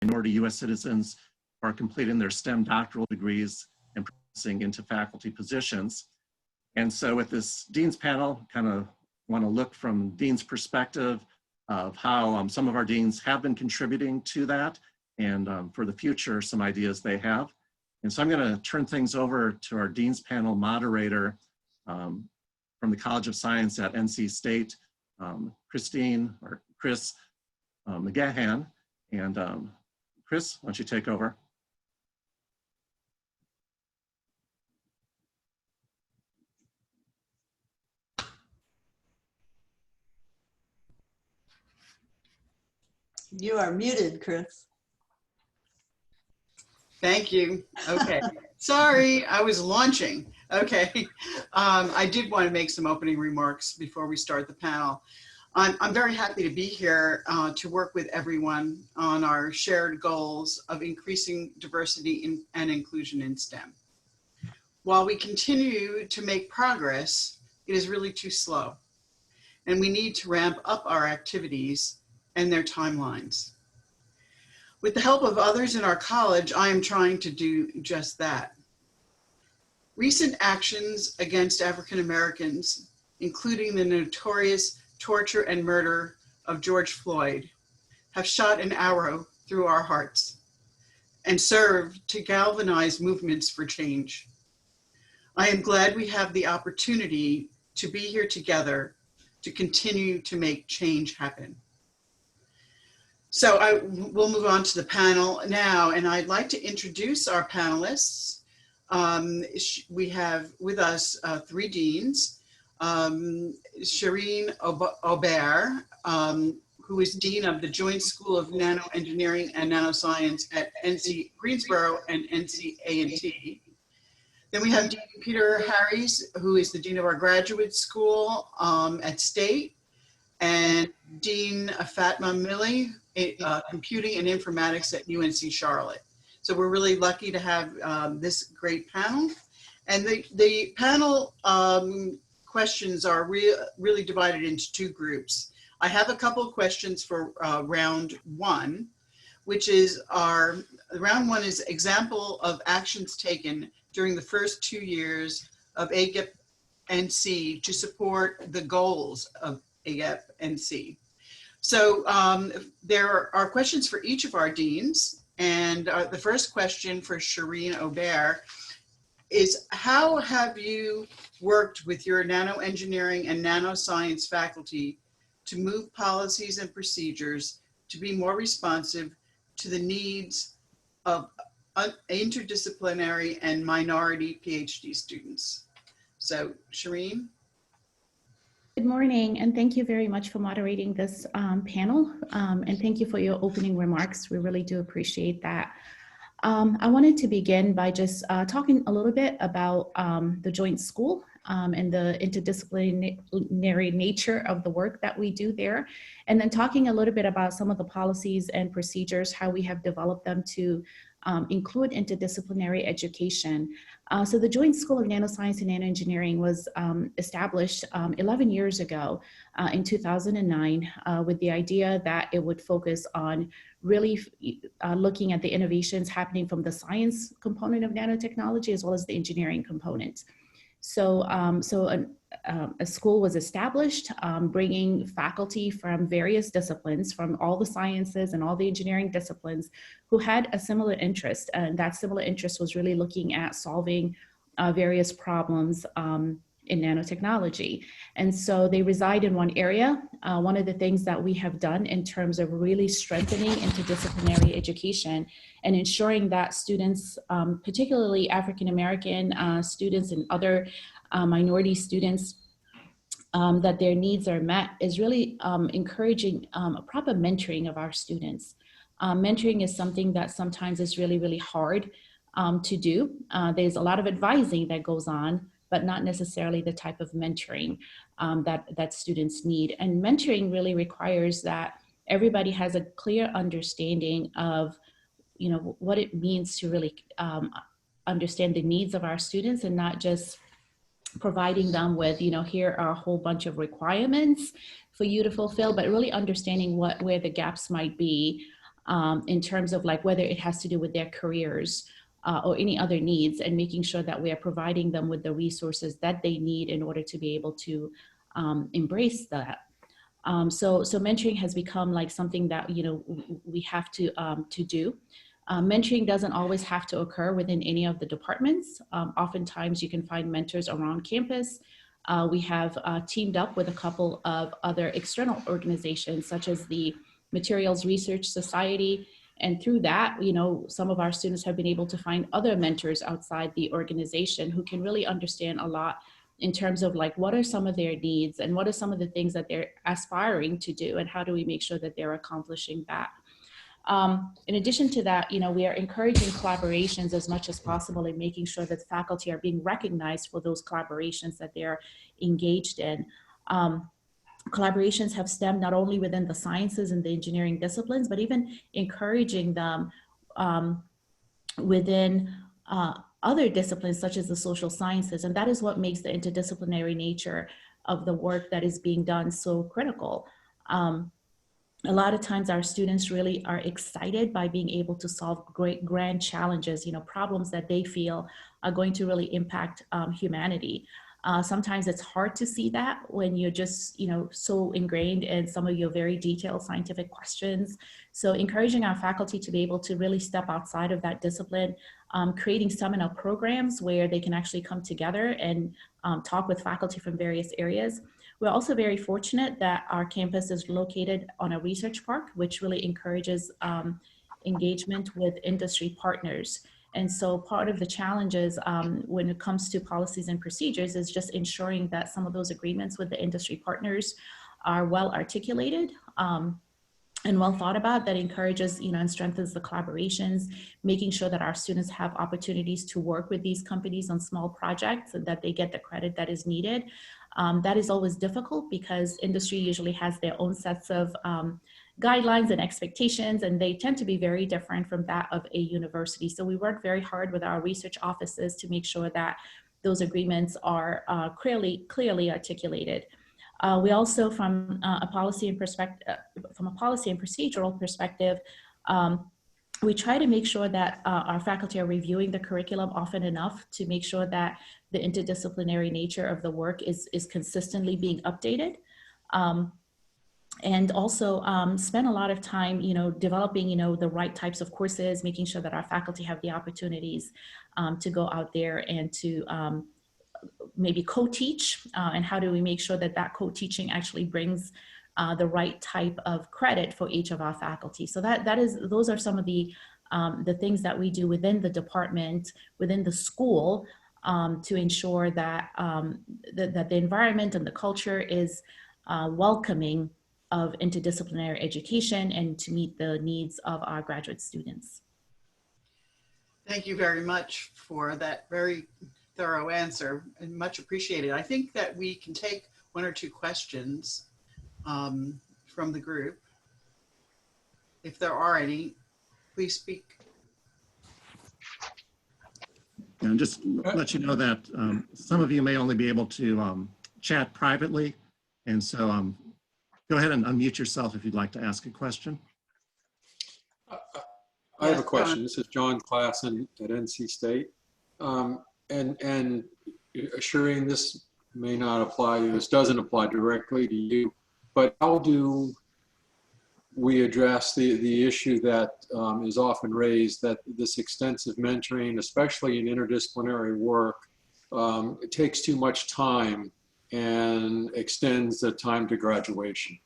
minority U.S. citizens who are completing their STEM doctoral degrees and progressing into faculty positions. And so with this Dean's panel, kind of want to look from Dean's perspective of how some of our Deans have been contributing to that, and for the future, some ideas they have. And so I'm going to turn things over to our Dean's panel moderator from the College of Science at NC State, Chris McGahan. And Chris, why don't you take over? You are muted, Chris. Thank you. Okay. Sorry, I was launching. Okay. I did want to make some opening remarks before we start the panel. I'm very happy to be here to work with everyone on our shared goals of increasing diversity and inclusion in STEM. While we continue to make progress, it is really too slow, and we need to ramp up our activities and their timelines. With the help of others in our college, I am trying to do just that. Recent actions against African Americans, including the notorious torture and murder of George Floyd, have shot an arrow through our hearts and served to galvanize movements for change. I am glad we have the opportunity to be here together to continue to make change happen. So we'll move on to the panel now, and I'd like to introduce our panelists. We have with us three deans. Shireen Aubert, who is Dean of the Joint School of Nanoengineering and Nanoscience at NC Greensboro and NC A&T. Then we have Dean Peter Harries, who is the Dean of our Graduate School at State, and Dean Fatma Millie, Computing and Informatics at UNC Charlotte. So we're really lucky to have this great panel. And the panel questions are really divided into two groups. I have a couple of questions for round one, which is round one is example of actions taken during the first 2 years of AGEP-NC to support the goals of AGEP-NC. So there are questions for each of our deans, and the first question for Shireen Aubert is, how have you worked with your nanoengineering and nanoscience faculty to move policies and procedures to be more responsive to the needs of interdisciplinary and minority PhD students? So Shireen. Good morning, and thank you very much for moderating this panel, and thank you for your opening remarks. We really do appreciate that. I wanted to begin by just talking a little bit about the joint school and the interdisciplinary nature of the work that we do there, and then talking a little bit about some of the policies and procedures, how we have developed them to include interdisciplinary education. So the Joint School of Nanoscience and Nanoengineering was established 11 years ago in 2009 with the idea that it would focus on really looking at the innovations happening from the science component of nanotechnology as well as the engineering component. So, a school was established, bringing faculty from various disciplines, from all the sciences and all the engineering disciplines, who had a similar interest. And that similar interest was really looking at solving various problems in nanotechnology. And so they reside in one area. One of the things that we have done in terms of really strengthening interdisciplinary education and ensuring that students, particularly African-American students and other minority students, that their needs are met, is really encouraging a proper mentoring of our students. Mentoring is something that sometimes is really, really hard to do. There's a lot of advising that goes on, but not necessarily the type of mentoring that students need. And mentoring really requires that everybody has a clear understanding of, what it means to really understand the needs of our students, and not just providing them with, here are a whole bunch of requirements for you to fulfill, but really understanding where the gaps might be, in terms of like whether it has to do with their careers or any other needs, and making sure that we are providing them with the resources that they need in order to be able to embrace that. So mentoring has become like something that, you know, we have to do. Mentoring doesn't always have to occur within any of the departments. Oftentimes you can find mentors around campus. We have teamed up with a couple of other external organizations, such as the Materials Research Society. And through that, you know, some of our students have been able to find other mentors outside the organization who can really understand a lot in terms of like, what are some of their needs and what are some of the things that they're aspiring to do, and how do we make sure that they're accomplishing that. In addition to that, you know, we are encouraging collaborations as much as possible and making sure that faculty are being recognized for those collaborations that they're engaged in. Collaborations have stemmed not only within the sciences and the engineering disciplines, but even encouraging them within other disciplines such as the social sciences. And that is what makes the interdisciplinary nature of the work that is being done so critical. A lot of times our students really are excited by being able to solve great grand challenges, you know, problems that they feel are going to really impact humanity. Sometimes it's hard to see that when you're just, you know, so ingrained in some of your very detailed scientific questions. So encouraging our faculty to be able to really step outside of that discipline, creating seminar programs where they can actually come together and talk with faculty from various areas. We're also very fortunate that our campus is located on a research park, which really encourages engagement with industry partners. And so part of the challenges when it comes to policies and procedures is just ensuring that some of those agreements with the industry partners are well articulated and well thought about, that encourages, you know, and strengthens the collaborations, making sure that our students have opportunities to work with these companies on small projects and that they get the credit that is needed. That is always difficult because industry usually has their own sets of guidelines and expectations, and they tend to be very different from that of a university. So we work very hard with our research offices to make sure that those agreements are clearly articulated. We also, from a policy and procedural perspective, we try to make sure that our faculty are reviewing the curriculum often enough to make sure that the interdisciplinary nature of the work is consistently being updated. And also spend a lot of time, you know, developing, you know, the right types of courses, making sure that our faculty have the opportunities to go out there and to maybe co-teach, and how do we make sure that that co-teaching actually brings the right type of credit for each of our faculty. So those are some of the things that we do within the department, within the school, to ensure that that the environment and the culture is welcoming of interdisciplinary education and to meet the needs of our graduate students. Thank you very much for that very thorough answer, and much appreciated. I think that we can take one or two questions from the group. If there are any, please speak. And just let you know that some of you may only be able to chat privately. And so go ahead and unmute yourself if you'd like to ask a question. I have a question. This is John Klassen at NC State. And assuring this may not apply to, this doesn't apply directly to you, but how do we address the issue that is often raised, that this extensive mentoring, especially in interdisciplinary work, it takes too much time and extends the time to graduation?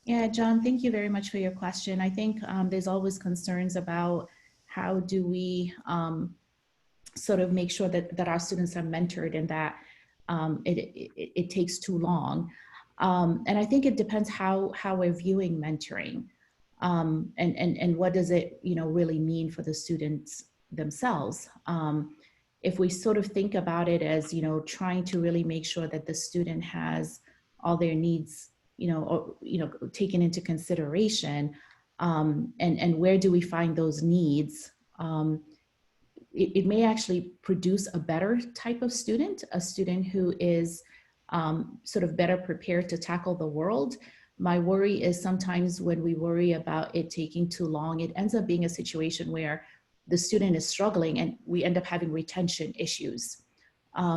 Yeah, John, thank you very much for your question. I think there's always concerns about how do we sort of make sure that our students are mentored and that it takes too long. And I think it depends how we're viewing mentoring and what does it, you know, really mean for the students themselves. If we sort of think about it as, you know, trying to really make sure that the student has all their needs, taken into consideration, and where do we find those needs, it may actually produce a better type of student, a student who is sort of better prepared to tackle the world. My worry is sometimes when we worry about it taking too long, it ends up being a situation where the student is struggling and we end up having retention issues.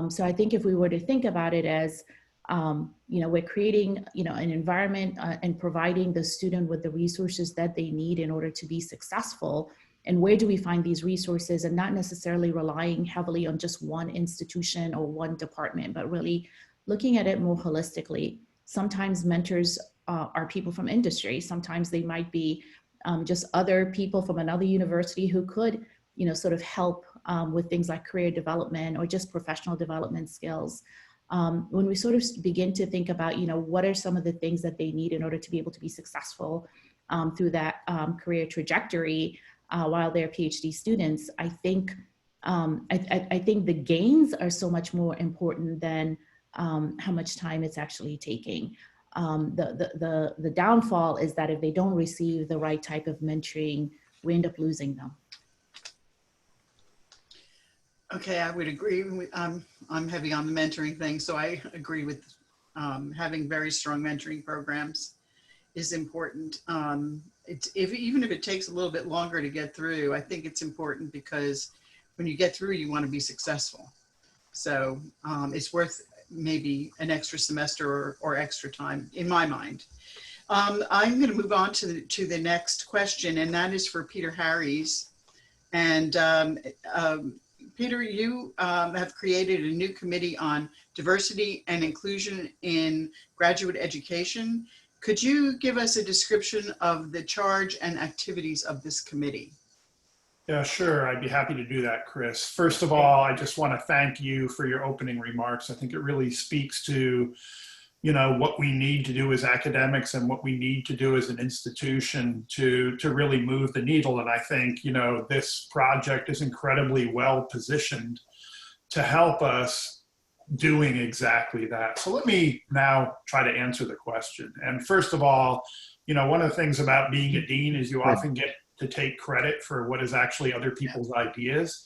So I think if we were to think about it as, we're creating, an environment and providing the student with the resources that they need in order to be successful. And where do we find these resources, and not necessarily relying heavily on just one institution or one department, but really looking at it more holistically. Sometimes mentors are people from industry. Sometimes they might be just other people from another university who could, sort of help with things like career development or just professional development skills. When we sort of begin to think about, what are some of the things that they need in order to be able to be successful through that career trajectory while they're PhD students, I think the gains are so much more important than how much time it's actually taking. The downfall is that if they don't receive the right type of mentoring, we end up losing them. Okay, I would agree. I'm heavy on the mentoring thing, so I agree with having very strong mentoring programs is important. Even if it takes a little bit longer to get through, I think it's important because when you get through, you want to be successful. So it's worth maybe an extra semester or extra time in my mind. I'm going to move on to the next question, and that is for Peter Harries. And Peter, you have created a new committee on diversity and inclusion in graduate education. Could you give us a description of the charge and activities of this committee? Yeah, sure. I'd be happy to do that, Chris. First of all, I just want to thank you for your opening remarks. I think it really speaks to, what we need to do as academics and what we need to do as an institution to really move the needle. And I think, this project is incredibly well positioned to help us doing exactly that. So let me now try to answer the question. And first of all, one of the things about being a dean is you often get to take credit for what is actually other people's ideas.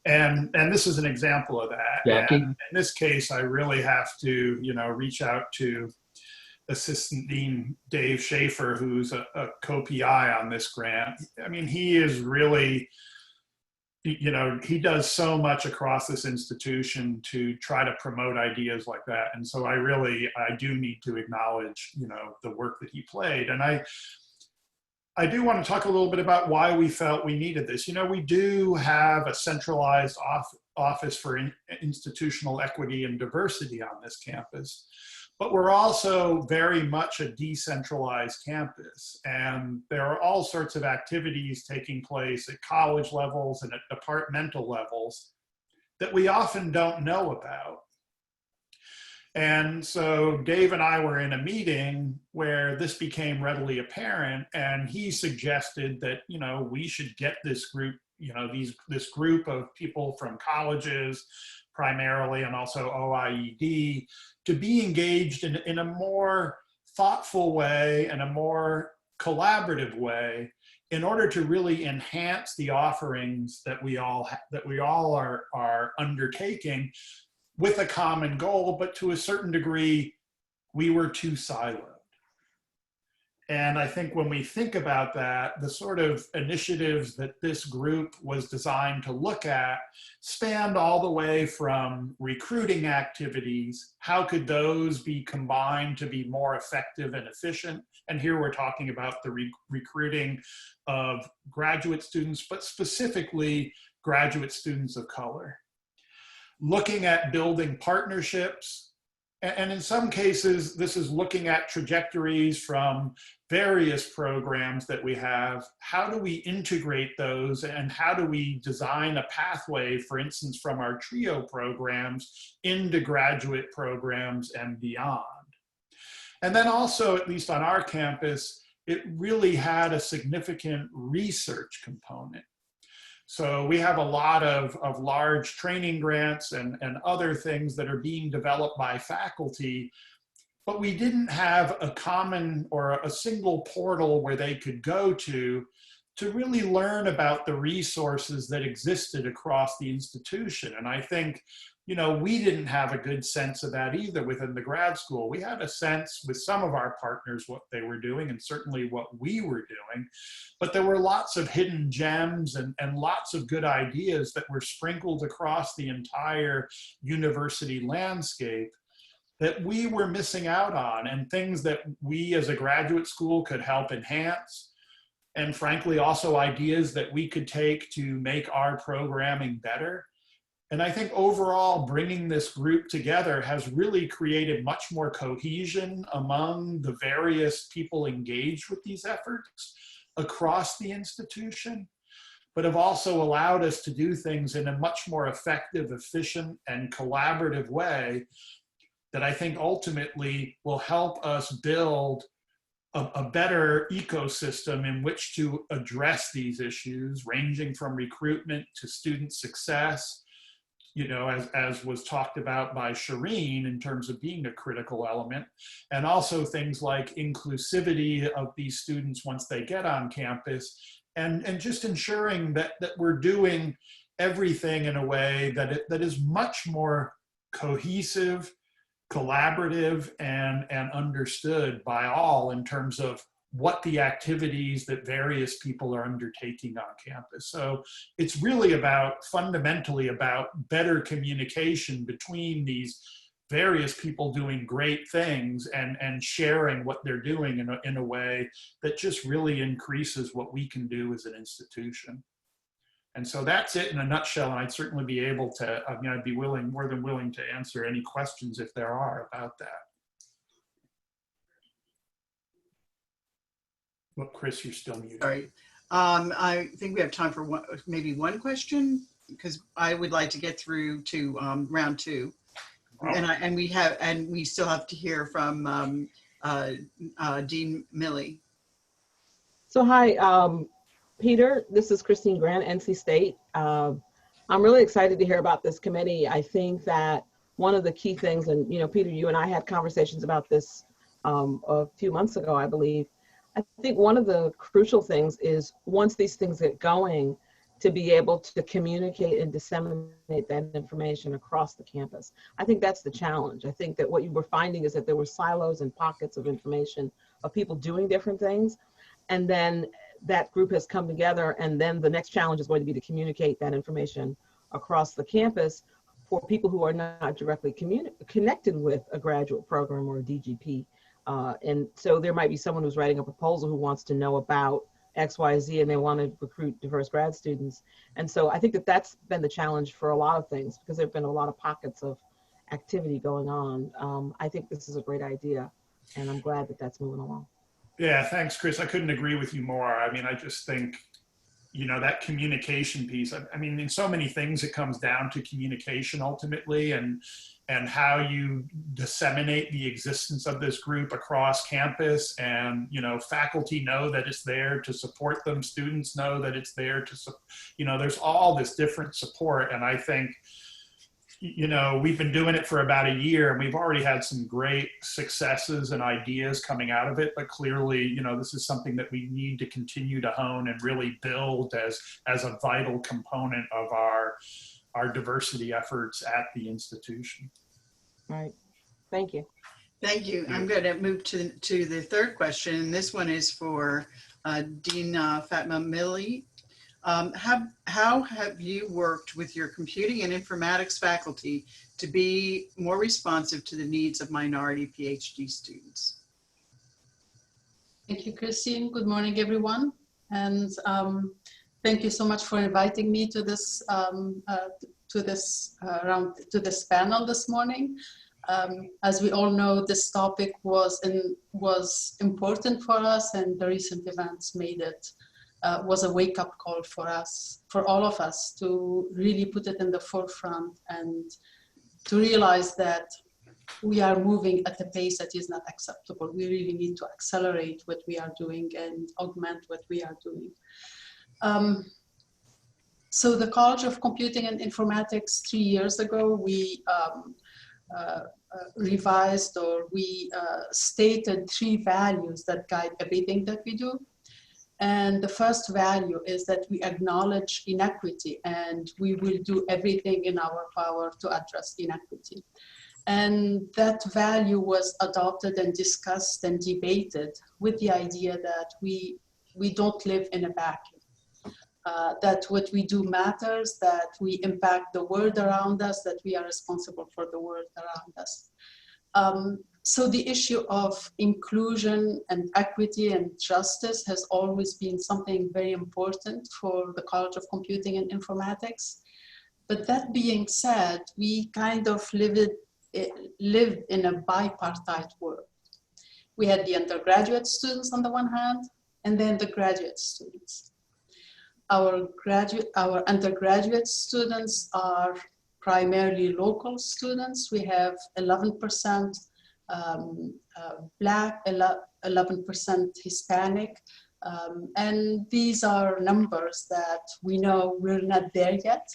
And this is an example of that. Jackie? And in this case, I really have to, reach out to Assistant Dean Dave Schaefer, who's a co-PI on this grant. I mean, he is really, he does so much across this institution to try to promote ideas like that. And so I do need to acknowledge, the work that he played. And I do want to talk a little bit about why we felt we needed this. We do have a centralized office for institutional equity and diversity on this campus, but we're also very much a decentralized campus. And there are all sorts of activities taking place at college levels and at departmental levels that we often don't know about. And so Dave and I were in a meeting where this became readily apparent, and he suggested that, we should get this group, this group of people from colleges primarily, and also OIED, to be engaged in a more thoughtful way and a more collaborative way in order to really enhance the offerings that we all are undertaking, with a common goal, but to a certain degree, we were too siloed. And I think when we think about that, the sort of initiatives that this group was designed to look at spanned all the way from recruiting activities. How could those be combined to be more effective and efficient? And here we're talking about the recruiting of graduate students, but specifically graduate students of color. Looking at building partnerships, and in some cases, this is looking at trajectories from various programs that we have. How do we integrate those, and how do we design a pathway, for instance, from our TRIO programs into graduate programs and beyond? And then also, at least on our campus, it really had a significant research component. So we have a lot of large training grants and other things that are being developed by faculty, but we didn't have a common or a single portal where they could go to really learn about the resources that existed across the institution. And I think we didn't have a good sense of that either within the grad school. We had a sense with some of our partners what they were doing and certainly what we were doing, but there were lots of hidden gems and lots of good ideas that were sprinkled across the entire university landscape that we were missing out on, and things that we as a graduate school could help enhance. And frankly, also ideas that we could take to make our programming better. And I think overall, bringing this group together has really created much more cohesion among the various people engaged with these efforts across the institution, but have also allowed us to do things in a much more effective, efficient, and collaborative way that I think ultimately will help us build a better ecosystem in which to address these issues, ranging from recruitment to student success, as was talked about by Shireen in terms of being a critical element, and also things like inclusivity of these students once they get on campus, and just ensuring that we're doing everything in a way that is much more cohesive, collaborative, and understood by all in terms of what the activities that various people are undertaking on campus. So it's really fundamentally about better communication between these various people doing great things and sharing what they're doing in a way that just really increases what we can do as an institution. And so that's it in a nutshell. And I'd certainly be able to, I'd be more than willing to answer any questions if there are about that. Well, Chris, you're still muted. Sorry. I think we have time for maybe one question, because I would like to get through to round two. Wow. And we still have to hear from Dean Milley. So hi, Peter, this is Christine Grant, NC State. I'm really excited to hear about this committee. I think that one of the key things, and Peter, you and I had conversations about this a few months ago, I believe. I think one of the crucial things is once these things get going, to be able to communicate and disseminate that information across the campus. I think that's the challenge. I think that what you were finding is that there were silos and pockets of information of people doing different things. And then that group has come together, and then the next challenge is going to be to communicate that information across the campus for people who are not directly connected with a graduate program or a DGP. And so there might be someone who's writing a proposal who wants to know about XYZ and they want to recruit diverse grad students. And so I think that that's been the challenge for a lot of things, because there have been a lot of pockets of activity going on. I think this is a great idea, and I'm glad that that's moving along. Yeah, thanks, Chris. I couldn't agree with you more. I mean, I just think, that communication piece, I mean, in so many things, it comes down to communication ultimately, and how you disseminate the existence of this group across campus. And, faculty know that it's there to support them. Students know that it's there to, there's all this different support. And I think, we've been doing it for about a year, and we've already had some great successes and ideas coming out of it. But clearly, this is something that we need to continue to hone and really build as a vital component of our diversity efforts at the institution. Right. Thank you. Thank you. I'm going to move to the third question. This one is for Dean Fatma Milley. How have you worked with your computing and informatics faculty to be more responsive to the needs of minority PhD students? Thank you, Christine. Good morning, everyone. And thank you so much for inviting me to this panel this morning. As we all know, this topic was important for us, and the recent events made it was a wake-up call for us, for all of us, to really put it in the forefront and to realize that we are moving at a pace that is not acceptable. We really need to accelerate what we are doing and augment what we are doing. So the College of Computing and Informatics 3 years ago, we revised, or we stated 3 values that guide everything that we do. And the first value is that we acknowledge inequity and we will do everything in our power to address inequity. And that value was adopted and discussed and debated with the idea that we don't live in a vacuum, that what we do matters, that we impact the world around us, that we are responsible for the world around us. So the issue of inclusion and equity and justice has always been something very important for the College of Computing and Informatics. But that being said, we kind of lived in a bipartite world. We had the undergraduate students on the one hand, and then the graduate students. Our undergraduate students are primarily local students. We have 11% Black, 11% Hispanic, and these are numbers that we know we're not there yet,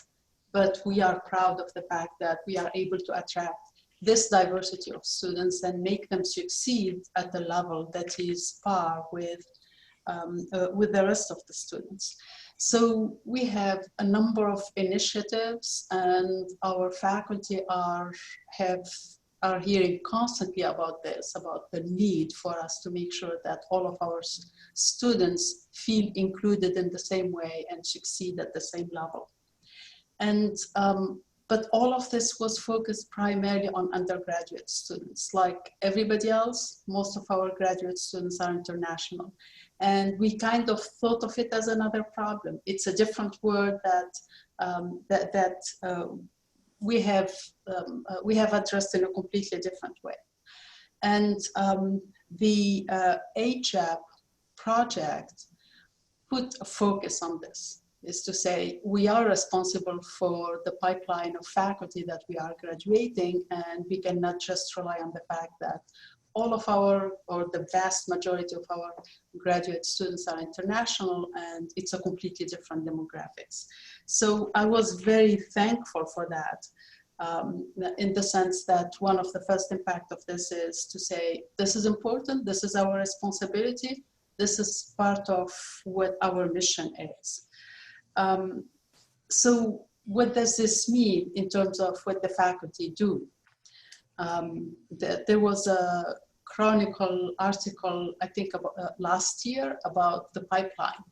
but we are proud of the fact that we are able to attract this diversity of students and make them succeed at the level that is par with the rest of the students. So we have a number of initiatives, and our faculty are hearing constantly about this, about the need for us to make sure that all of our students feel included in the same way and succeed at the same level. And but all of this was focused primarily on undergraduate students. Like everybody else, most of our graduate students are international. And we kind of thought of it as another problem. It's a different word that we have addressed in a completely different way. And the AGEP project put a focus on this, is to say we are responsible for the pipeline of faculty that we are graduating, and we cannot just rely on the fact that all of our, or the vast majority of our graduate students are international, and it's a completely different demographics. So I was very thankful for that, in the sense that one of the first impact of this is to say, this is important, this is our responsibility, this is part of what our mission is. So what does this mean in terms of what the faculty do? There was a Chronicle article, I think about, last year, about the pipeline,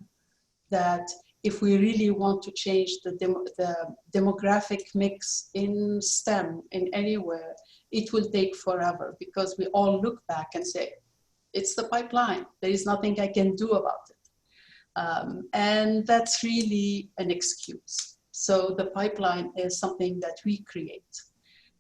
that if we really want to change the demographic mix in STEM in anywhere, it will take forever, because we all look back and say, it's the pipeline, there is nothing I can do about it. And that's really an excuse. So the pipeline is something that we create.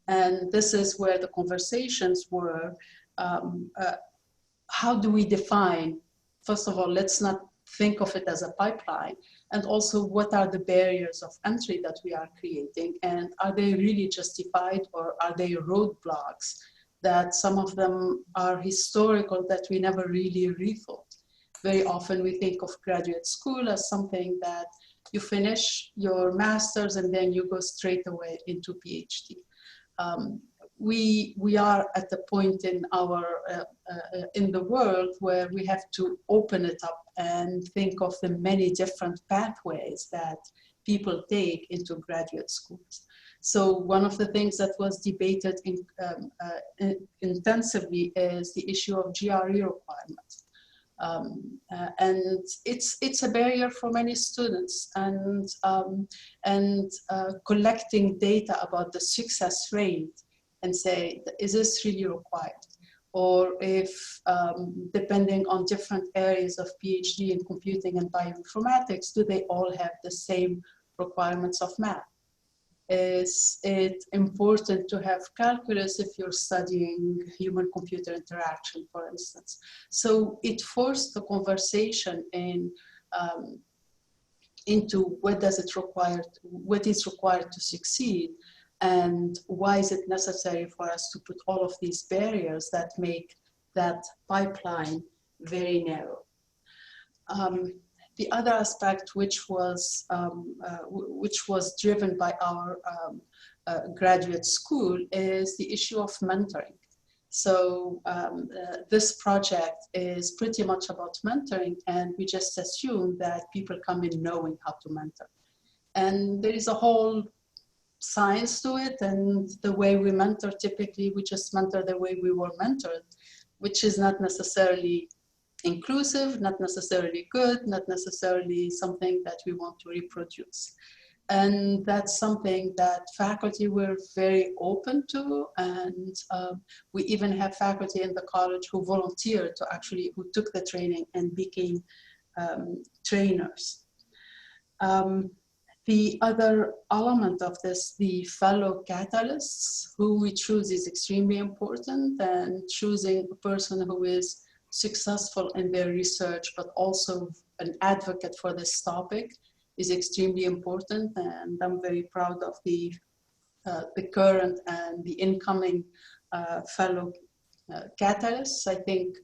And this is where the conversations were, how do we define, first of all, let's not think of it as a pipeline, and also what are the barriers of entry that we are creating, and are they really justified, or are they roadblocks that some of them are historical that we never really rethought. Very often we think of graduate school as something that you finish your master's and then you go straight away into PhD. We are at the point in our in the world where we have to open it up and think of the many different pathways that people take into graduate schools. So one of the things that was debated intensively is the issue of GRE requirements. And it's a barrier for many students, and collecting data about the success rate and say, is this really required? Or if, depending on different areas of PhD in computing and bioinformatics, do they all have the same requirements of math? Is it important to have calculus if you're studying human-computer interaction, for instance? So it forced the conversation into what is required to succeed, and why is it necessary for us to put all of these barriers that make that pipeline very narrow. The other aspect, which was driven by our graduate school, is the issue of mentoring. So this project is pretty much about mentoring, and we just assume that people come in knowing how to mentor. And there is a whole science to it, and the way we mentor, typically we just mentor the way we were mentored, which is not necessarily inclusive, not necessarily good, not necessarily something that we want to reproduce. And that's something that faculty were very open to, and we even have faculty in the college who volunteered to actually, who took the training and became trainers. The other element of this, the fellow catalysts, who we choose is extremely important, and choosing a person who is successful in their research, but also an advocate for this topic is extremely important. And I'm very proud of the current and the incoming fellow catalysts. I think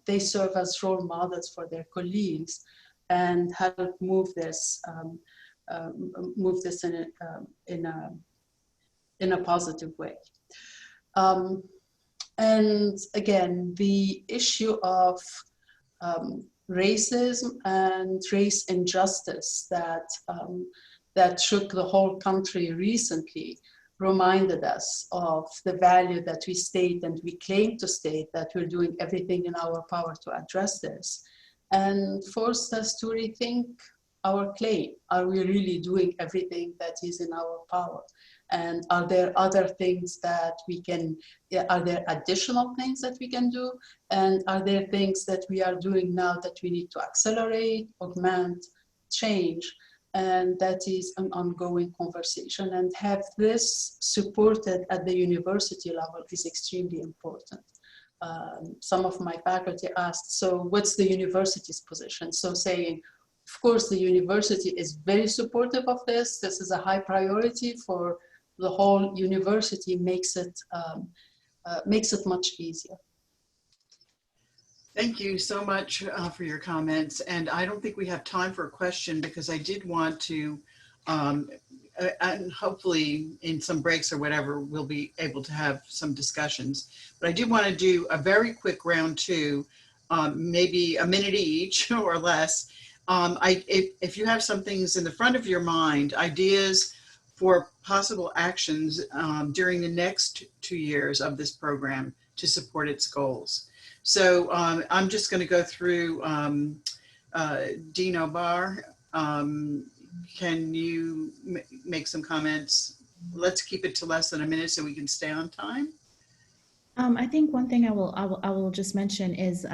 they serve as role models for their colleagues and help move this in a positive way. And again, the issue of racism and race injustice that shook the whole country recently reminded us of the value that we state and we claim to state, that we're doing everything in our power to address this, and forced us to rethink our claim. Are we really doing everything that is in our power? And are there other things that we can, are there additional things that we can do? And are there things that we are doing now that we need to accelerate, augment, change? And that is an ongoing conversation. And have this supported at the university level is extremely important. Some of my faculty asked, so what's the university's position? So saying, of course, the university is very supportive of this. This is a high priority for the whole university, makes it much easier. Thank you so much for your comments. And I don't think we have time for a question, because I did want to, and hopefully in some breaks or whatever, we'll be able to have some discussions. But I do want to do a very quick round two, maybe a minute each or less. If you have some things in the front of your mind, ideas for possible actions during the next 2 years of this program to support its goals. So I'm just going to go through Dean O'Barr. Can you make some comments? Let's keep it to less than a minute so we can stay on time. I think one thing I will just mention is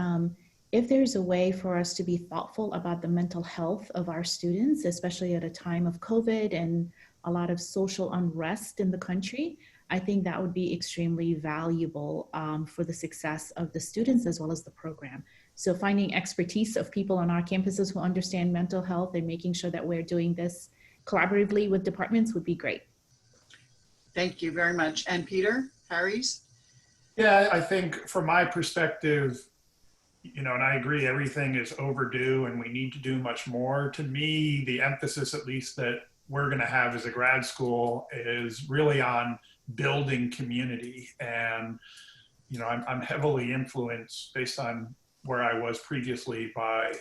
if there's a way for us to be thoughtful about the mental health of our students, especially at a time of COVID and a lot of social unrest in the country, I think that would be extremely valuable for the success of the students as well as the program. So finding expertise of people on our campuses who understand mental health and making sure that we're doing this collaboratively with departments would be great. Thank you very much. And Peter Harries? Yeah, I think from my perspective, you know, and I agree, everything is overdue and we need to do much more. To me, the emphasis, at least that we're going to have as a grad school, is really on building community. And, you know, I'm heavily influenced based on where I was previously by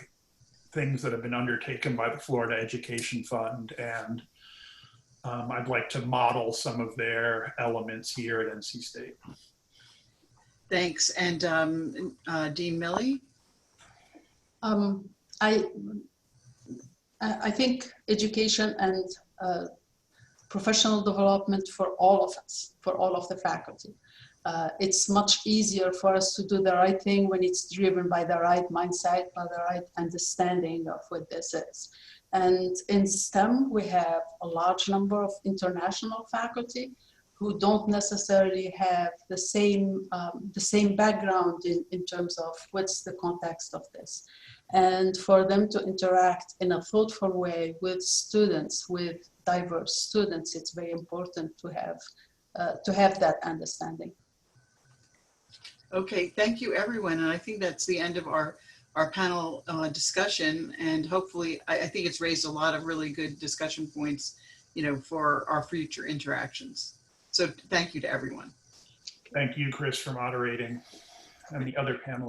things that have been undertaken by the Florida Education Fund. And I'd like to model some of their elements here at NC State. Thanks. And Dean Milley? I think education and professional development for all of us, for all of the faculty. It's much easier for us to do the right thing when it's driven by the right mindset, by the right understanding of what this is. And in STEM, we have a large number of international faculty who don't necessarily have the same background in terms of what's the context of this. And for them to interact in a thoughtful way with students, with diverse students, it's very important to have that understanding. Okay, thank you everyone. And I think that's the end of our panel discussion. And hopefully, I think it's raised a lot of really good discussion points, you know, for our future interactions. So thank you to everyone. Thank you, Chris, for moderating, and the other panelists.